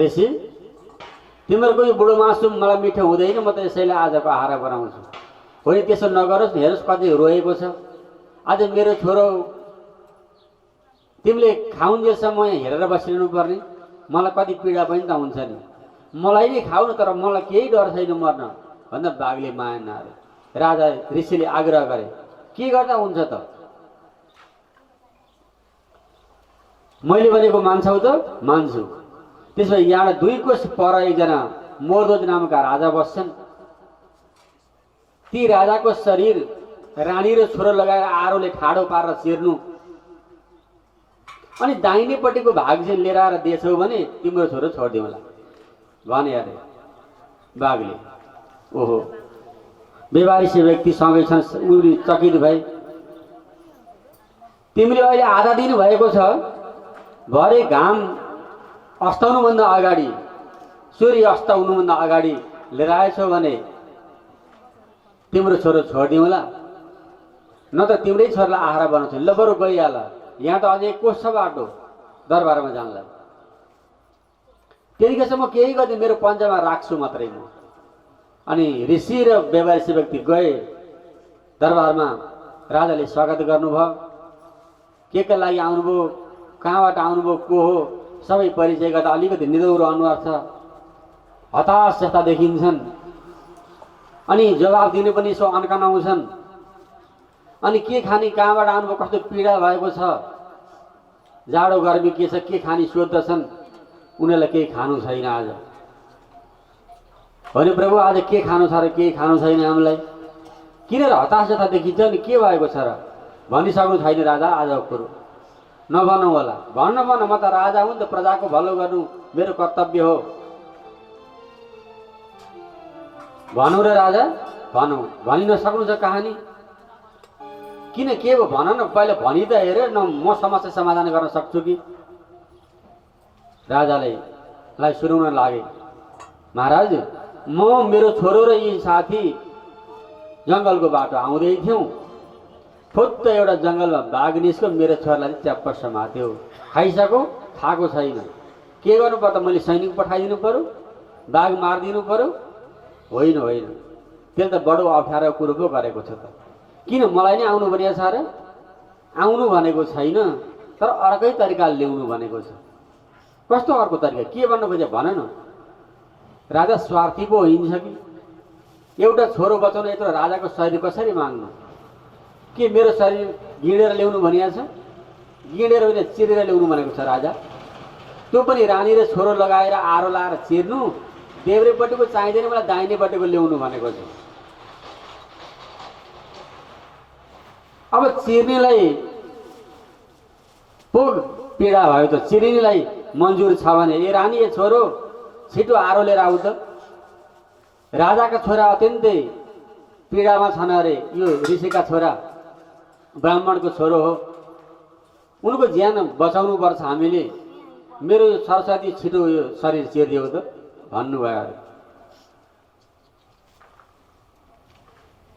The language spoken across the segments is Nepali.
ऋषि तिमीहरूको यो बुढो मासु मलाई मिठो हुँदैन, म त यसैले आजको आहार बनाउँछु। होइन त्यसो नगरोस्, हेरोस् कति रोएको छ। आज मेरो छोरो तिमीले खाउन्जेलसम्म यहाँ हेरेर बसिरहनु पर्ने, मलाई कति पीडा पनि त हुन्छ नि। मलाई नै खाऊ न, तर मलाई केही डर छैन मर्न भन्दा बाघले माया नहारे। राजा ऋषिले आग्रह गरे, के गर्दा हुन्छ त? मैले भनेको मान्छौ त? मान्छु। त्यसो भए यहाँ 2 कोस पर एकजना मोरध्वज नामका राजा बस्छन्। ती राजाको शरीर रानी र छोरो लगाएर आरोले ठाडो पारेर चिर्नु, अनि दाहिनेपट्टिको भाग चाहिँ लिएर आएर दिएछौ भने तिम्रो छोरो छोडिदिउँला भने अरे बाघले। ओहो, व्यवहारिक व्यक्ति सँगै छन्, उनी चकित भए। तिमीले अहिले आधा दिनु भएको छ, भरे घाम अस्ताउनुभन्दा अगाडि, सूर्य अस्ताउनुभन्दा अगाडि लिएर आएछौ भने तिम्रो छोरो छोडिदिउँला, न त तिम्रै छोरालाई आहारा बनाउँछ। ल बरु गइहाल, यहाँ त अझै 1 कोस छ बाटो दरबारमा जानलाई। त्यतिखेरसम्म केही गर्दै मेरो पन्जामा राख्छु मात्रै म। अनि ऋषि र व्यवहारिक व्यक्ति गए दरबारमा। राजाले स्वागत गर्नुभयो। के लागि आउनुभयो, कहाँबाट आउनुभयो, को हो, सबै परिचय गर्दा अलिकति निदौरो अनुहार छ, हताश जस्ता देखिन्छन्। अनि जवाब दिनु पनि यसो अन्कनाउँछन्। अनि के खाने, कहाँबाट आउनुभयो, कस्तो पीडा भएको छ, जाडो गर्मी के छ, के खाने सोध्दछन्। उनीहरूलाई केही खानु छैन आज। होइन प्रभु, आज के खानु छ र केही खानु छैन हामीलाई। किन र हताश जता देखिन्छ नि, के भएको छ र भनिसक्नु छैन राजा आजको कुरो। नभनौँ होला, भन्न भन, म त राजा हुँ नि त, प्रजाको भलो गर्नु मेरो कर्तव्य हो। भनौँ र राजा, भनौँ। भनि नसक्नु छ कहानी? किन, के हो भन न, पहिला भनि त हेर न, म समस्या समाधान गर्न सक्छु कि? राजालाई सुनाउन लागे, महाराज म, मेरो छोरो र यी साथी जङ्गलको बाटो आउँदै थियौँ। फुत्त एउटा जङ्गलमा बाघ निस्क्यो, मेरो छोरालाई च्याप्प समात्यो। खाइसक्यो, खाएको छैन। के गर्नु पर्दा मैले सैनिक पठाइदिनु पर्यो, बाघ मारिदिनु पर्यो? होइन होइन, त्यसले त बडो अप्ठ्यारो कुरो पो गरेको छ त। किन, मलाई नै आउनु भनेको छ र? आउनु भनेको छैन, तर अर्कै तरिकाले ल्याउनु भनेको छ। कस्तो अर्को तरिका, के भन्नु खोजे भन न? राजा स्वार्थी पो होइन्छ कि? एउटा छोरो बचाउन यत्रो राजाको शरीर कसरी माग्नु? के मेरो शरीर गिँडेर ल्याउनु भनिएको छ? गिँडेर होइन, चिरेर ल्याउनु भनेको छ राजा। त्यो पनि रानी र छोरो लगाएर आरो लाएर चिर्नु। देब्रेपट्टिको चाहिँदैन मलाई, दाहिनेपट्टिको ल्याउनु भनेको छ। अब चिर्नेलाई पो पीडा भयो त, चिर्नेलाई मन्जुर छ भने ए रानी, ए छोरो, छिटो आरो लिएर आऊ त। राजाका छोरा अत्यन्तै पीडामा छन् अरे। यो ऋषिका छोरा ब्राह्मणको छोरो हो, उनको ज्यान बचाउनु पर्छ हामीले। मेरो सरस्वती, छिटो यो शरीर चिरिदेऊ त भन्नुभयो अरे।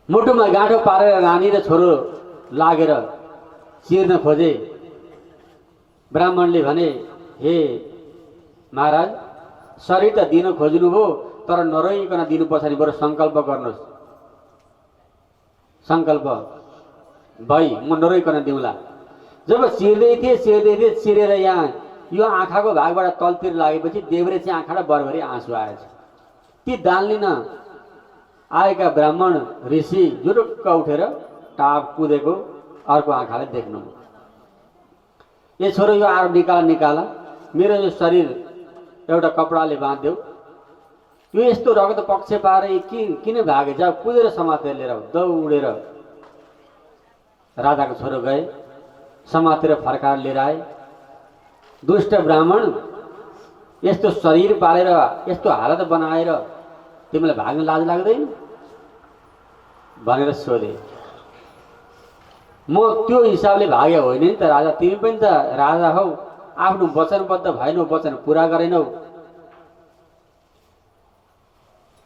मुटुमा गाँठो पारेर रानी र छोरो लागेर चिर्न खोजे। ब्राह्मणले भने, हे महाराज, शरीर त दिन खोज्नुभयो, तर नरोइकन दिनु पछाडि बरु सङ्कल्प गर्नुहोस्। सङ्कल्प भई म नरोइकन दिउँला। जब चिर्दै थिए चिरेर यहाँ यो आँखाको भागबाट तलतिर लागेपछि देब्रे चाहिँ आँखा र बरबरी आँसु आएछ। ती दान लिन आएका ब्राह्मण ऋषि जुरुक्क उठेर टाप कुदेको अर्को आँखालाई देख्नु। ए छोरो, यो आरो निकाल, मेरो यो शरीर एउटा कपडाले बाँधिदेऊ। यो यस्तो रगत पक्ष पारे किन भागे? जा कुदेर समातेर लिएर दौडेर राजाको छोरो गए, समातेर फर्काएर लिएर आए। दुष्ट ब्राह्मण, यस्तो शरीर पालेर यस्तो हालत बनाएर तिमीलाई भाग्न लाज लाग्दैन भनेर सोधे। म त्यो हिसाबले भागे होइन नि त राजा, तिमी पनि त राजा हौ, आफ्नो वचनबद्ध भएनौ, वचन पुरा गरेनौ।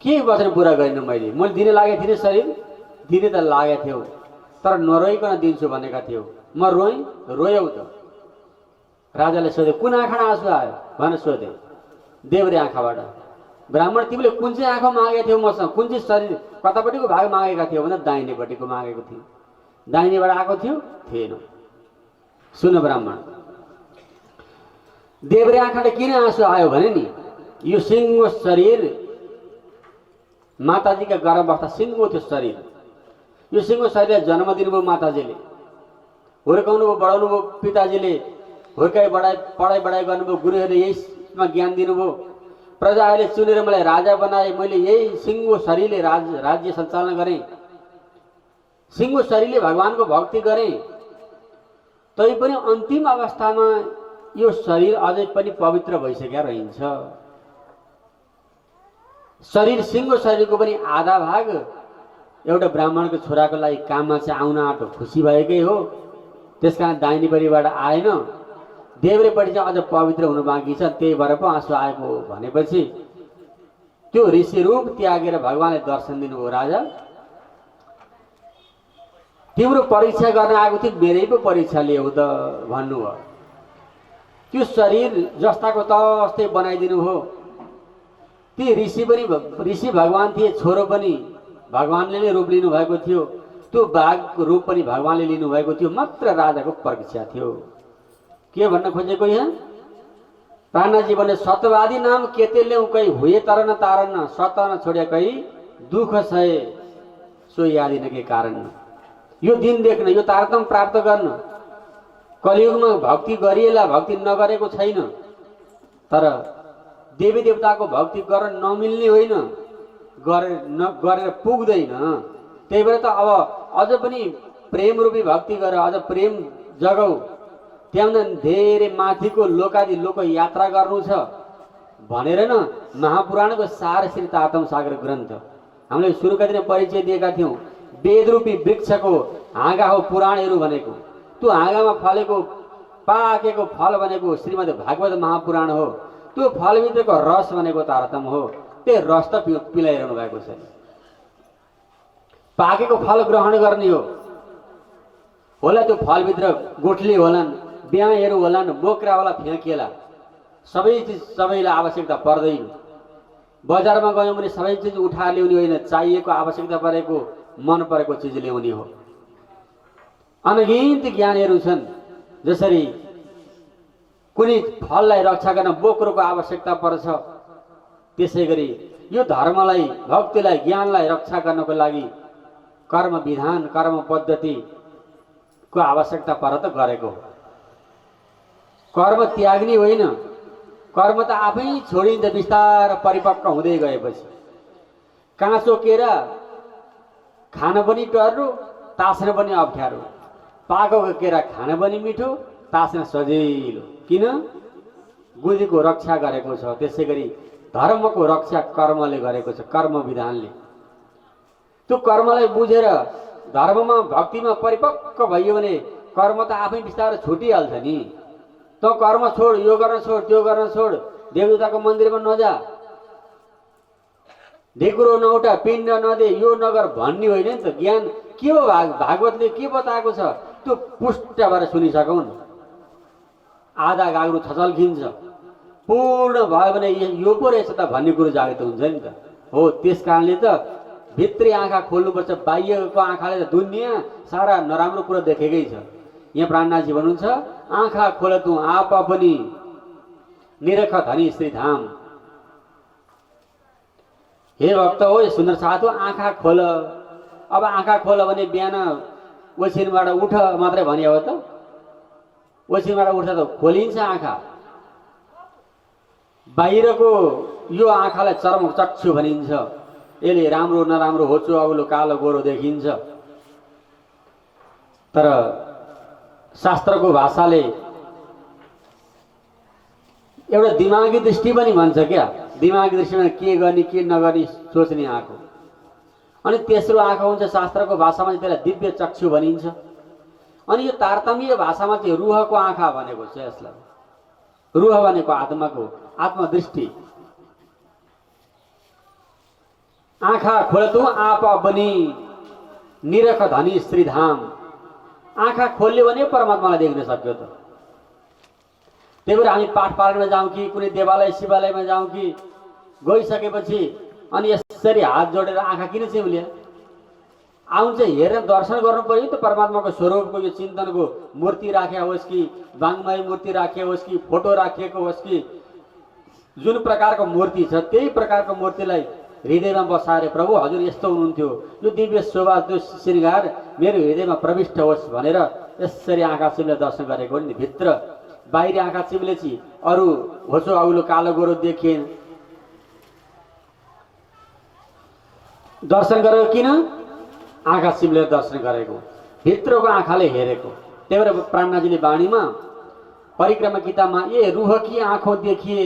के वचन पुरा गरिनँ मैले? दिन लागेको थिएँ शरीर, दिने त लागेको थियो, तर नरोइकन दिन्छु भनेका थियौ। म रोयौँ त। राजाले सोधे, कुन आँखामा आँसु आयो भनेर सोधे। देब्रे आँखाबाट। ब्राह्मण तिमीले कुन चाहिँ आँखा मागेको थियौ मसँग, कुन चाहिँ शरीर कतापट्टिको भाग मागेका थियौ भन्दा दाहिनेपट्टिको मागेको थियो। दाहिनेबाट आएको थियो थिएन। सुन ब्राह्मण, देब्रे आँखाले किन आँसु आयो भने नि यो सिङ्गो शरीर माताजीका गर्भवस्था सिङ्गो थियो शरीर। यो सिङ्गो शरीरलाई जन्म दिनुभयो माताजीले, हुर्काउनु भयो, बढाउनु भयो पिताजीले, हुर्काइ बढाइ पढाइ बढाइ गर्नुभयो, गुरुहरूले यहीमा ज्ञान दिनुभयो। प्रजाहरूले चुनेर मलाई राजा बनाए, मैले यही सिङ्गो शरीरले राज्य सञ्चालन गरेँ, सिङ्गो शरीरले भगवानको भक्ति गरेँ। तैपनि अन्तिम अवस्थामा यो शरीर अझै पनि पवित्र भइसकेका रहन्छ। शरीर सिङ्गो शरीरको पनि आधा भाग एउटा ब्राह्मणको छोराको लागि काममा चाहिँ आउन आँटो, खुसी भएकै हो। त्यसकारण दाहिनेपट्टिबाट आएन, देब्रेपट्टि चाहिँ अझ पवित्र हुनु बाँकी छ, त्यही भएर पो आँसु आएको हो भनेपछि त्यो ऋषि रूप त्यागेर भगवानले दर्शन दिनुभयो। राजा, तिम्रो परीक्षा गर्न आएको थियो, मेरै पो परीक्षा लिeu त भन्नुभयो। त्यो शरीर जस्ताको तस्तै बनाइदिनु हो। ती ऋषि भगवान थिए, छोरो पनि भगवानले नै रूप लिनुभएको थियो, त्यो बाघको रूप पनि भगवानले लिनुभएको थियो, मात्र राजाको परीक्षा थियो। के भन्न खोजेको यहाँ? प्राणाजी भने सत्यवादी नाम केते ल्याउ कही हुए तरन तारन, सत न छोड्या कही दुःख सहे सो यादि न के कारण। यो दिन देख्न, यो तारतम प्राप्त गर्न कलियुगमा भक्ति गरिएला, भक्ति नगरेको छैन। तर देवी देवताको भक्ति गर्न नमिल्ने होइन, गरेर पुग्दैन। त्यही भएर त अब अझ पनि प्रेम रूपी भक्ति गर, अझ प्रेम जगाऊ। त्यहाँ धेरै माथिको लोकादि लोक यात्रा गर्नु छ भनेर न महापुराणको सार श्री तारतम सागर ग्रन्थ हामीले सुरुका दिन परिचय दिएका थियौँ। वेदरूपी वृक्षको हाँगा हो पुराणहरू भनेको। त्यो हाँगामा फलेको पाकेको फल भनेको श्रीमद् भागवत महापुराण हो। त्यो फलभित्रको रस भनेको तारतम हो। त्यो रस त पिलाइरहनु भएको छ। पाकेको फल ग्रहण गर्ने हो होला। त्यो फलभित्र गोठली होलान्, ब्याहरू होलान्, बोक्रावाला फ्याँकिएला, सबै चिज सबैलाई आवश्यकता पर्दैन। बजारमा गयौँ भने सबै चिज उठाएर ल्याउने होइन, चाहिएको आवश्यकता परेको मन परेको चिज ल्याउने हो। अनगिन्त ज्ञानहरू छन्। जसरी कुनै फललाई रक्षा गर्न बोक्रोको आवश्यकता पर्छ, त्यसै गरी यो धर्मलाई, भक्तिलाई, ज्ञानलाई रक्षा गर्नको लागि कर्म विधान, कर्म पद्धतिको आवश्यकता पर त गरेको हो। कर्म त्याग्ने होइन, कर्म त आफै छोडिन्छ बिस्तार परिपक्व हुँदै गएपछि। काँचो केरा खान पनि टर्रो, तास्न पनि अप्ठ्यारो। पाकेको केरा खान पनि मिठो, तास्न सजिलो। किन? गुदीको रक्षा गरेको छ। त्यसै गरी धर्मको रक्षा कर्मले गरेको छ, कर्म विधानले। त्यो कर्मलाई बुझेर धर्ममा भक्तिमा परिपक्व भइयो भने कर्म त आफै बिस्तारै छुटिहाल्छ नि। त कर्म छोड, यो गर्न छोड, त्यो गर्न छोड, देवताको मन्दिरमा नजा, ढेकुरो नउटा, पिण्ड नदे, यो नगर भन्ने होइन नि त। ज्ञान के हो? भागवतले के बताएको छ त्यो पुष्ट भएर सुनिसकौँ न। आधा गाग्रो छचल्किन्छ, पूर्ण भयो भने यो पो रहेछ त भन्ने कुरो जागृत हुन्छ नि त। हो, त्यस कारणले त भित्री आँखा खोल्नुपर्छ। बाह्यको आँखाले त दुनियाँ सारा नराम्रो कुरो देखेकै छ। यहाँ प्राणनाथजी भन्नुहुन्छ, आँखा खोल तँ आप पनि निरख धनी श्रीधाम। हे भक्त हो, सुन्दर साथ हो, आँखा खोल। अब आँखा खोल भने बिहान ओछिनबाट उठ मात्रै भने हो त? ओछिनबाट उठ त खोलिन्छ आँखा। बाहिरको यो आँखालाई चर्म चक्षु भनिन्छ। यसले राम्रो नराम्रो, होचो अग्लो, कालो गोरो देखिन्छ। तर शास्त्रको भाषाले एउटा दिमागी दृष्टि पनि भन्छ क्या। दिमागी दृष्टिमा के गर्ने के नगर्ने सोच्ने आँखा। अनि तेस्रो आँखा हुन्छ शास्त्रको भाषामा त्यसलाई दिव्य चक्षु भनिन्छ। अनि यो तारतम्य भाषामा चाहिँ रुहको आँखा भनेको छ यसलाई। रुह भनेको आत्माको आत्मदृष्टि। आँखा खोल तँ आप पनि निरख धनी श्रीधाम। आँखा खोल्यो भने परमात्मालाई देख्न सक्यो त। त्यही भएर हामी पाठ पारायणमा जाउँ कि कुनै देवालय शिवालयमा जाउँ कि गइसकेपछि अनि यसरी हात जोडेर आँखा किन चिम्ल्या? आउँछ हेरेर दर्शन गर्नु पर्यो नि त परमात्माको स्वरूपको। यो चिन्तनको मूर्ति राखेको होस् कि वाङ्मय मूर्ति राखेको होस् कि फोटो राखिएको होस् कि जुन प्रकारको मूर्ति छ त्यही प्रकारको मूर्तिलाई हृदयमा बसाएर प्रभु हजुर यस्तो हुनुहुन्थ्यो, यो दिव्य शोभा त्यो श्रृङ्गार मेरो हृदयमा प्रविष्ट होस् भनेर यसरी आँखा चिम्ले दर्शन गरेको नि। भित्र बाहिर आँखा चिम्लेपछि अरू होचो अग्लो कालो गोरो देखिएन। दर्शन गरेको किन? आँखा चिम्लेर दर्शन गरेको, भित्रको आँखाले हेरेको। त्यही भएर प्राणनाथजीले वाणीमा परिक्रमा किताबमा ए रूह की आँखों देखिए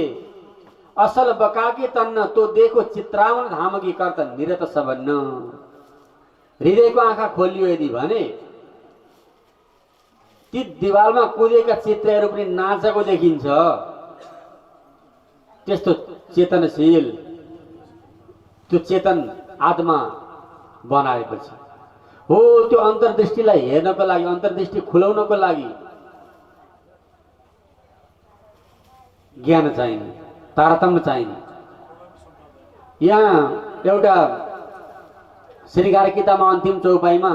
असल बका के तन्न तो देखो चित्रावन धाम की कर्तन निरत सबन्न। हृदयको आँखा खोलियो यदि भने ती दिवालमा कुदेका चित्रहरू पनि नाचेको देखिन्छ। त्यस्तो चेतनशील त्यो चेतन आत्मा बनाएपछि हो त्यो अन्तर्दृष्टिलाई हेर्नको लागि, अन्तर्दृष्टि खुलाउनको लागि ज्ञान चाहिने, तारतम्य चाहिने। यहाँ एउटा श्रृंगार किताबमा अन्तिम चौपाईमा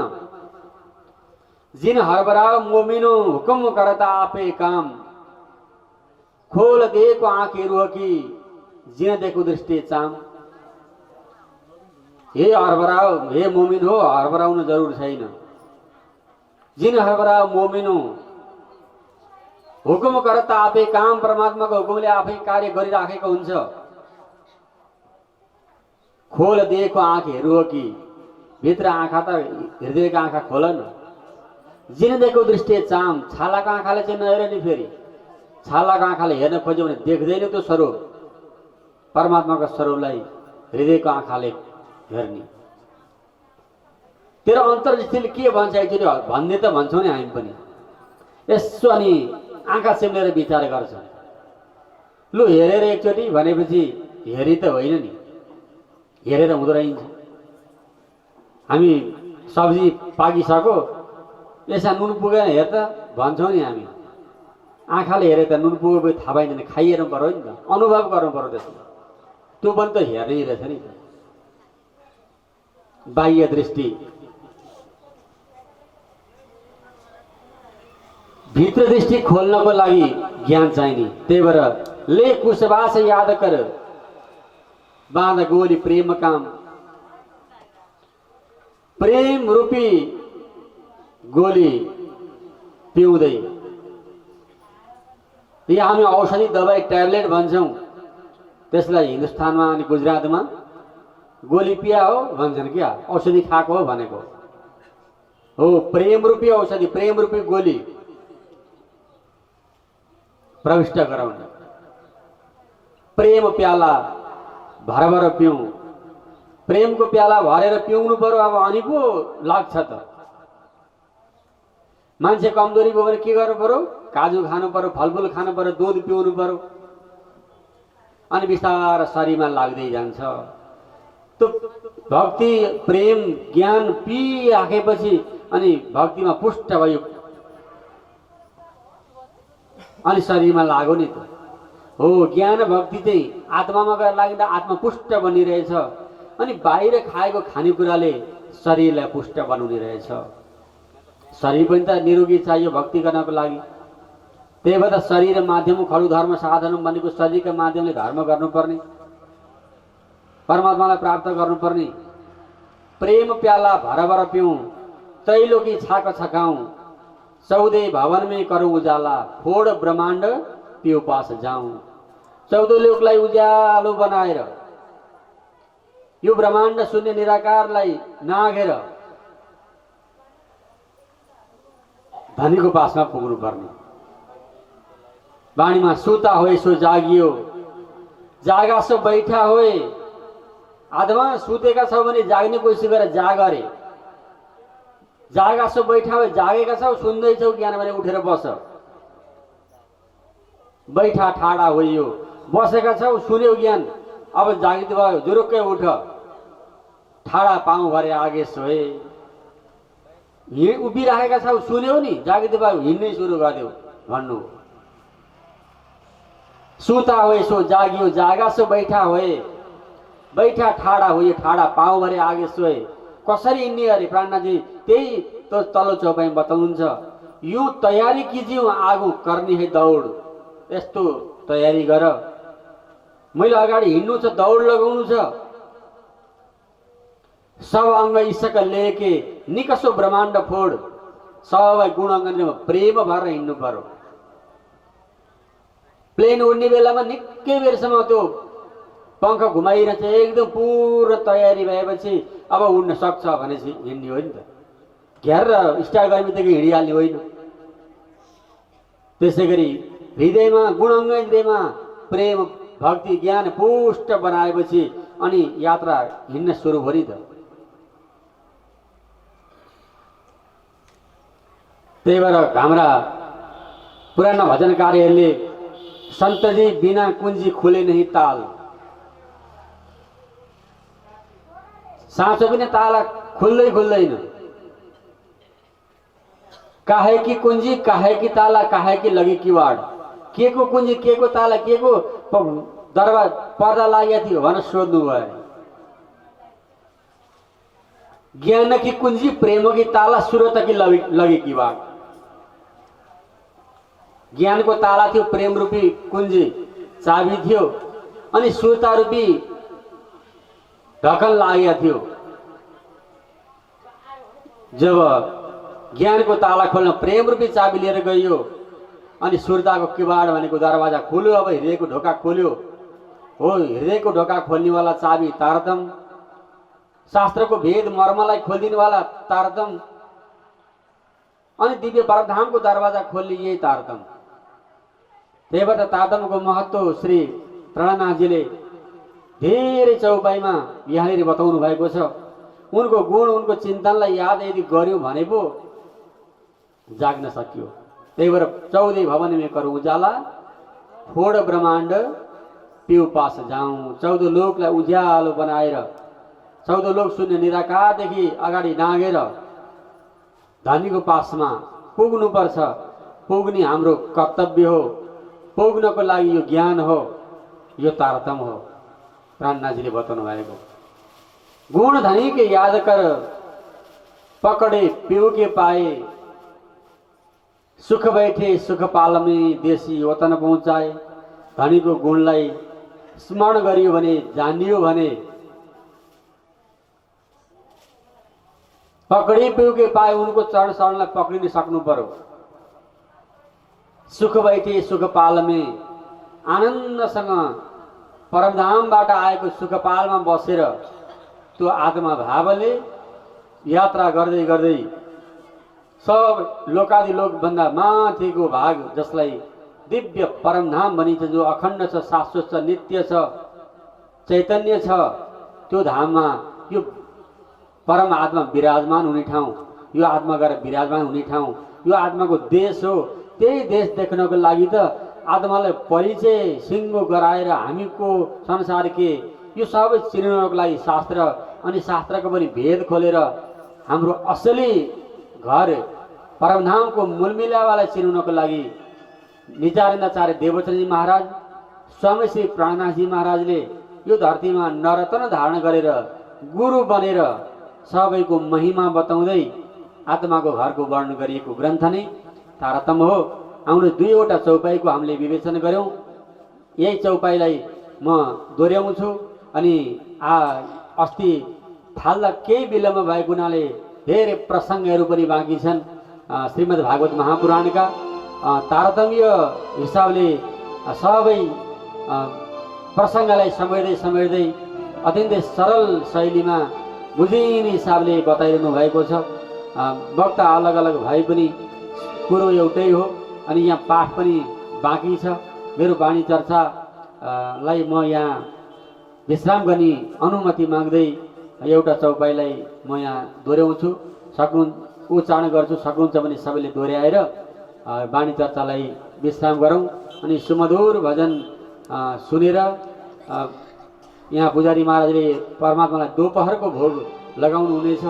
जिन हरबराव मोमिनो हुकुम करता आपे काम खोल दिएको आँखेहरू हो कि जिन देखो दृष्टि चाम। हे हरबराव, हे मोमिन हो, हरबराउनु जरुर छैन। जिन हरबराव मोमिनो हुकुम करता आफै काम, परमात्माको हुकुमले आफै कार्य गरिराखेको हुन्छ। खोल दिएको आँखेहरू हो कि भित्र आँखा त हृदयको आँखा खोल न। जिन दिएको दृष्टि चाम, छालाको आँखाले चाहिँ नहेर नि। फेरि छालाको आँखाले हेर्न खोज्यो भने देख्दैन त्यो स्वरूप। परमात्माको स्वरूपलाई हृदयको आँखाले हेर्ने। तेरो अन्तर्दृष्टिले के भन्छ एकचोटि भन्ने त भन्छौँ नि हामी पनि। यसो अनि आँखा चिम्लेर विचार गर्छ। लु हेरेर एकचोटि भनेपछि हेरी त होइन नि, हेरेर हुँदो रहेछ। हामी सब्जी पाकिसक्यो, यसमा नुन पुगेन हेर त भन्छौँ नि हामी। आँखाले हेरे त नुन पुगेको थाहा पाइँदैन, खाइहेर्नु पर्यो नि त, अनुभव गर्नु पर्यो त्यसमा। त्यो पनि त हेर्नै रहेछ नि त। बाह्य दृष्टि, भित्र दृष्टि खोल्नको लागि ज्ञान चाहिने। त्यही भएर ले कुशवास याद कर बाँध गोली प्रेम काम। प्रेम रूपी गोली पिउँदै, यहाँ हामी औषधि दबाई ट्याब्लेट भन्छौँ, त्यसलाई हिन्दुस्तानमा अनि गुजरातमा गोली पिया हो भन्छन्। क्या औषधि खाएको हो भनेको हो। प्रेम रूपी औषधि, प्रेम रूपी गोली प्रविष्ट गराउने। प्रेम प्याला भरभर पिउँ, प्रेमको प्याला भरेर पिउनु पर्यो। अब अनि पो लाग्छ त। मान्छे कमजोरी भयो भने के गर्नु पर्यो? काजु खानु पर्यो, फलफुल खानु पर्यो, दुध पिउनु पर्यो। अनि बिस्तारै शरीरमा लाग्दै जान्छ। त्यो भक्ति प्रेम ज्ञान पिराखेपछि अनि भक्तिमा पुष्ट भयो, अनि शरीरमा लाग्यो नि त। हो ज्ञान भक्ति चाहिँ आत्मामा गएर लाग्दा आत्मा पुष्ट बनिरहेछ। अनि बाहिर खाएको खानेकुराले शरीरलाई पुष्ट बनाउने रहेछ। शरीर पनि त निरोगी चाहियो भक्ति गर्नको लागि। त्यही भएर शरीर माध्यम खलु धर्म साधन भनेको शरीरका माध्यमले धर्म गर्नुपर्ने, परमात्मालाई प्राप्त गर्नुपर्ने। प्रेम प्याला भरभर पिउँ, तैलोकी छाक छकाऊँ, चौधे भवनमै करूँ उजाला, फोड ब्रह्माण्ड पिउ पास जाऊँ। 14 लोकलाई उज्यालो बनाएर यो ब्रह्माण्ड शून्य निराकारलाई नाघेर धनीको पासमा पुग्नु पर्ने। वाणीमा सुता होए सो जागियो, जागा सो बैठा होए। आत्मा सुतेका छौ भने जाग्ने कोसिस गरेर जाग अरे। जागा सो बैठा होए, जागेका छौ सुन्दैछौ ज्ञान भने उठेर बस। बैठा ठाडा होइयो, बसेका छौ सुन्यौ ज्ञान, अब जागृत भयो जुरुक्कै उठ। ठाडा पाउँ भरे आगे सोए। उभिराखेका छौ सुन्यौ नि, जागृत भयो हिँड्नै सुरु गर्यौ भन्नु। सुता होए सो जागियो, जागा सो बैठा होए, बैठा ठाडा होइए, ठाडा पाउँ भरे आगे सोए। कसरी हिँड्ने अरे प्राणनाथजी त्यही तो तल्लो चौपाई बताउनुहुन्छ। यूँ तयारी कीजियो आगो करनी है दौड, यस्तो तयारी गर। मैले अगाडि हिँड्नु छ, दौड लगाउनु छ। सब अङ्ग ईशक लेके निकसो ब्रह्माण्ड फोड, सबै गुण अङ्गमा प्रेम भएर हिँड्नु पर्यो। प्लेन उड्ने बेलामा निकै बेरसम्म त्यो पङ्ख घुमाइरहेछ, एकदम पूर्ण तयारी भएपछि अब उड्न सक्छ भनेपछि हिँड्ने हो नि त। घेरेर स्टार्ट गरेदेखि हिँडिहाल्ने होइन। त्यसै गरी हृदयमा गुण हृदयमा प्रेम भक्ति ज्ञान पुष्ट बनाएपछि अनि यात्रा हिँड्न सुरु भयो नि त। त्यही भएर हाम्रा पुराना भजनकारीहरूले सन्तजी बिना कुञ्जी खुले नहीं ताल, साँचो पनि ताला खुल्दैन। काहे की कुंजी, काहे की ताला, काहे की लगी किवाड़, के को कुंजी, के को ताला, के को दरबार पर्दा लागेको थियो भनेर सोध्नु भयो। ज्ञान की कुंजी, प्रेम की ताला, सुरत की लगी किवाड़। ज्ञान को ताला थियो, प्रेम रूपी कुंजी चाबी थियो, अनि सुरता रूपी ढकन लागेको थियो। जब ज्ञान को ताला खोल्न प्रेम रूपी चाबी लिएर गइयो अनि सुरताको किवाड भनेको दरवाजा खोल्यो। अब हृदयको ढोका खोल्यो। हो, हृदयको ढोका खोल्नेवाला चाबी तारतम, शास्त्रको भेद मर्मलाई खोलिदिनेवाला तारतम, अनि दिव्य परमधामको दरवाजा खोल्ने यही तारतम। त्यही भएर तारतमको महत्त्व श्री प्रणनाथजीले धेरै चौपाईमा यहाँनिर बताउनु भएको छ। उनको गुण, उनको चिन्तनलाई याद यदि गर्यो भने पो जाग्न सकियो। त्यही भएर 14 भवन में करूँ उजाला, फोड ब्रह्माण्ड पिउ पास जाऊँ। 14 लोकलाई उज्यालो बनाएर, 14 लोक शून्य निराकारदेखि अगाडि नागेर धनीको पासमा पुग्नुपर्छ। पुग्ने हाम्रो कर्तव्य हो। पुग्नको लागि यो ज्ञान हो, यो तारतम हो। प्राणनाथजीले बताउनु भएको गुण धनी के याद कर, पकड़े पिउ के पाए, सुख बैठे सुख पालमे, देशी वतन पहुँचाए। धनीको गुणलाई स्मरण गरियो भने, जानियो भने, पकड़े पिउ के पाए, उनको चरण शरणलाई पक्रिन सक्नु पर्यो। सुख बैठे सुख पालमे, आनन्दसँग परमधामबाट आएको सुखपालमा बसेर त्यो आत्मा भावले यात्रा गर्दै गर्दै सब लोकादि लोकभन्दा माथिको भाग, जसलाई दिव्य परमधाम भनिन्छ, जो अखण्ड छ, शाश्वत छ, नित्य छ, चैतन्य छ, त्यो धाममा यो परम आत्मा विराजमान हुने ठाउँ, यो आत्मा गएर विराजमान हुने ठाउँ, यो आत्माको देश हो। त्यही देश देख्नको लागि त आत्मालाई परिचय सिङ्गो गराएर हामीको संसार के यो सबै चिन्नको लागि शास्त्र, अनि शास्त्रको पनि भेद खोलेर हाम्रो असली घर परमधामको मूलमिलावालाई चिनाउनको लागि निचारेन्द्राचार्य देवचन्द्रजी महाराज, स्वामी श्री प्राणनाथजी महाराजले यो धरतीमा नरतन धारण गरेर गुरु बनेर सबैको महिमा बताउँदै आत्माको घरको वर्णन गरिएको ग्रन्थ नै तारतम हो। आउने 2वटा चौपाईको हामीले विवेचन गऱ्यौँ। यही चौपाईलाई म दोहोऱ्याउँछु। अनि अस्ति थाल्दा केही विलम्ब भएको हुनाले धेरै प्रसङ्गहरू पनि बाँकी छन्। श्रीमद् भागवत महापुराणका तारतम्य हिसाबले सबै प्रसङ्गलाई समेट्दै अत्यन्तै सरल शैलीमा बुझिने हिसाबले बताइरहनु भएको छ। वक्ता अलग अलग भए पनि कुरो एउटै हो। अनि यहाँ पाठ पनि बाँकी छ। मेरो वाणी चर्चालाई म यहाँ विश्राम गर्ने अनुमति माग्दै एउटा चौपाईलाई म यहाँ दोहोऱ्याउँछु। उच्चारण गर्छु। सक्नुहुन्छ भने सबैले दोहोऱ्याएर वाणी चर्चालाई विश्राम गरौँ। अनि सुमधुर भजन सुनेर यहाँ पुजारी महाराजले परमात्मालाई दोपहरको भोग लगाउनु हुनेछ।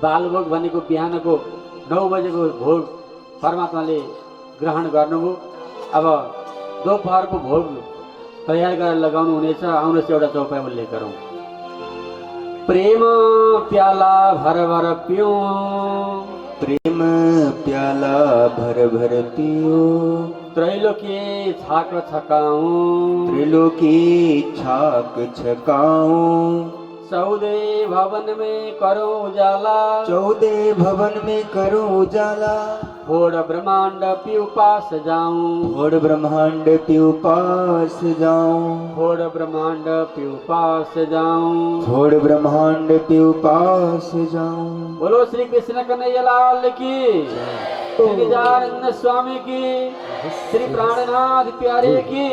बालभोग भनेको बिहानको 9 बजेको भोग परमात्माले ग्रहण गर्नुभयो। अब दोपहरको भोग तयार गरेर लगाउनु हुनेछ। आउनुहोस् एउटा चौपाई उल्लेख गरौँ। प्रेम प्याला भर भर पिऊँ, प्रेम प्याला भर भर पियो, त्रैलोकी छाक छकाऊँ, त्रिलोकी छाक छकाऊं, 14 भवन में करूं उजाला, 14 भवन में करूं उजाला, फोड़ ब्रह्मांड पीऊ पास जाऊं, फोड़ ब्रह्मांड पीऊ पास जाऊं, फोड़ ब्रह्मांड पीऊ पास जाऊं। फोड़ ब्रह्मांड पीऊ पास जाऊं। बोलो श्री कृष्ण कन्हैया लाल की, श्री गजानंद स्वामी की, श्री प्राणनाथ प्यारे की,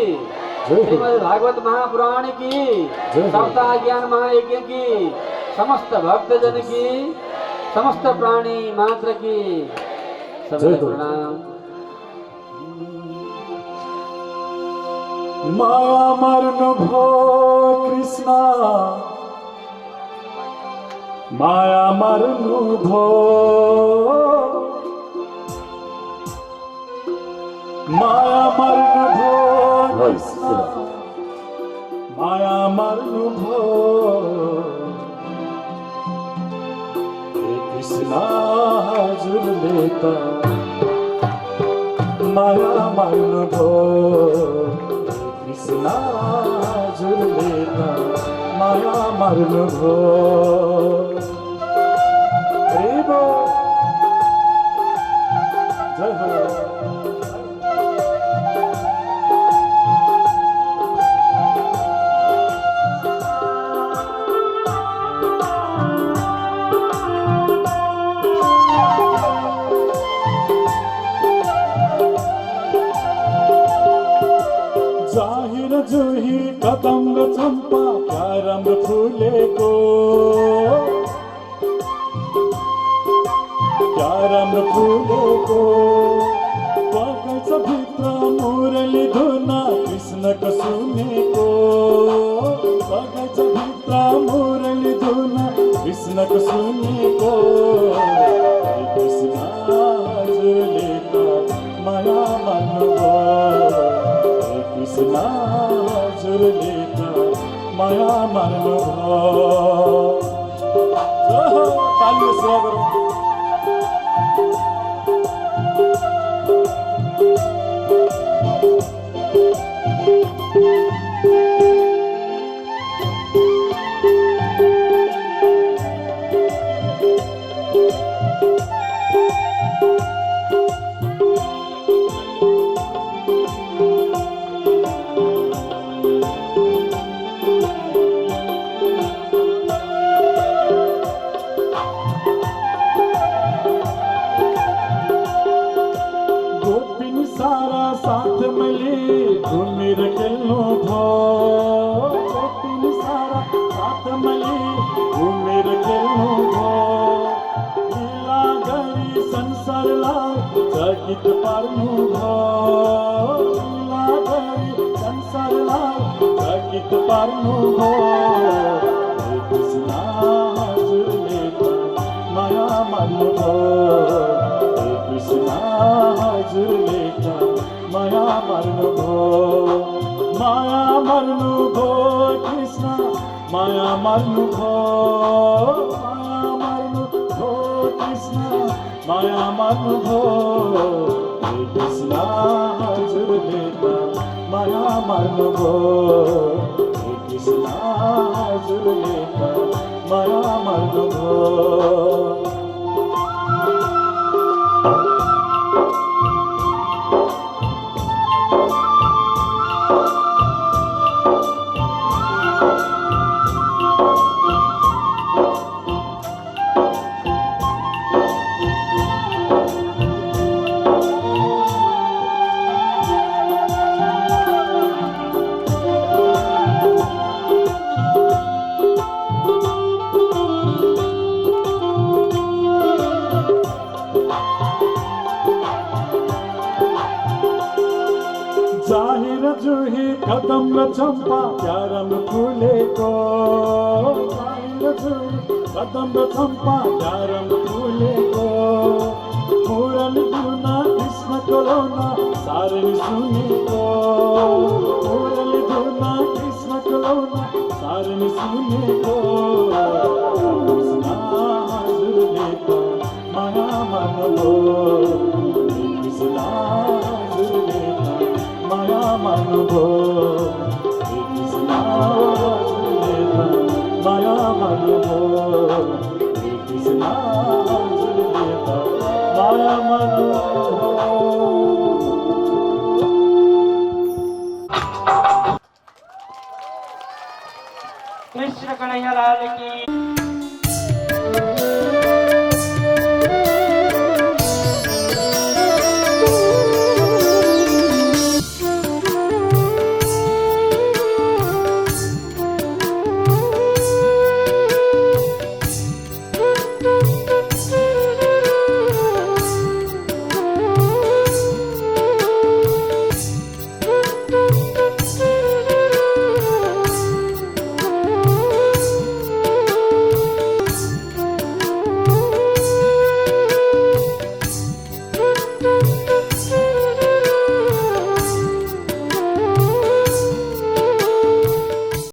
श्रीमद् भागवत महापुराण की, सप्ताह ज्ञान महायज्ञ की, समस्त भक्तजन की, समस्त प्राणी मात्र की सभी प्रणाम। माया मरनु भो कृष्णा, माया मरनु भो, माया मरनु भो कृष्णा, माया मरनु भो, हे कृष्णा हजुर लेता माया मरनु भो, कृष्णा हजुर लेता माया मरनु भो। जय हो, जय हो। जाहिर जुही कदम्ब चम्पा क्या राम्रो फुलेको, क्या राम्रो फुलेको, बगैँचा भित्र मुरली धुन कृष्णको सुनेको, बगैँचा भित्र मुरली धुन कृष्णको सुनेको, कृष्ण हजुरले त माया मान्नुभयो, कृष्ण हजुरले त माया मान्नुभयो। तालीले सेवा गरौँ। गोपिन सारा साथ मिली घूमेर खेल्नु भो, गोपिन सारा साथ मिली घूमेर खेल्नु भो, लीला गरी संसारलाई चकित पार्नु भो, लीला गरी संसारलाई चकित पार्नु भो, हे कृष्ण हजुरले त माया मान्नु भो, हे कृष्ण हजुरले त माया मार्नु भो, माया मार्नु भो कृष्ण, माया मार्नु भो, माया मार्नु भो कृष्ण, माया मार्नु भो, हे कृष्ण हजुरले त माया मार्नु भो, हे कृष्ण हजुरले त माया मार्नु भो। जाहिर जुही कदम र चम्पा क्या राम्रो फुलेको, जाहिर जुही कदम र चम्पा क्या राम्रो फुलेको, मुरली धुन कृष्णको कलोना सारणी सुनेको मुरली धुना कृष्ण कलोना सारणी सुनेको कृष्ण हजुरले त माया मान्नुभयो कृष्ण हजुरले त माया मान्नुभयो कृष्ण हजुरले त माया मान्नुभयो कृष्ण हजुरले त माया मान्नुभयो। कृष्ण कन्हैया लाल की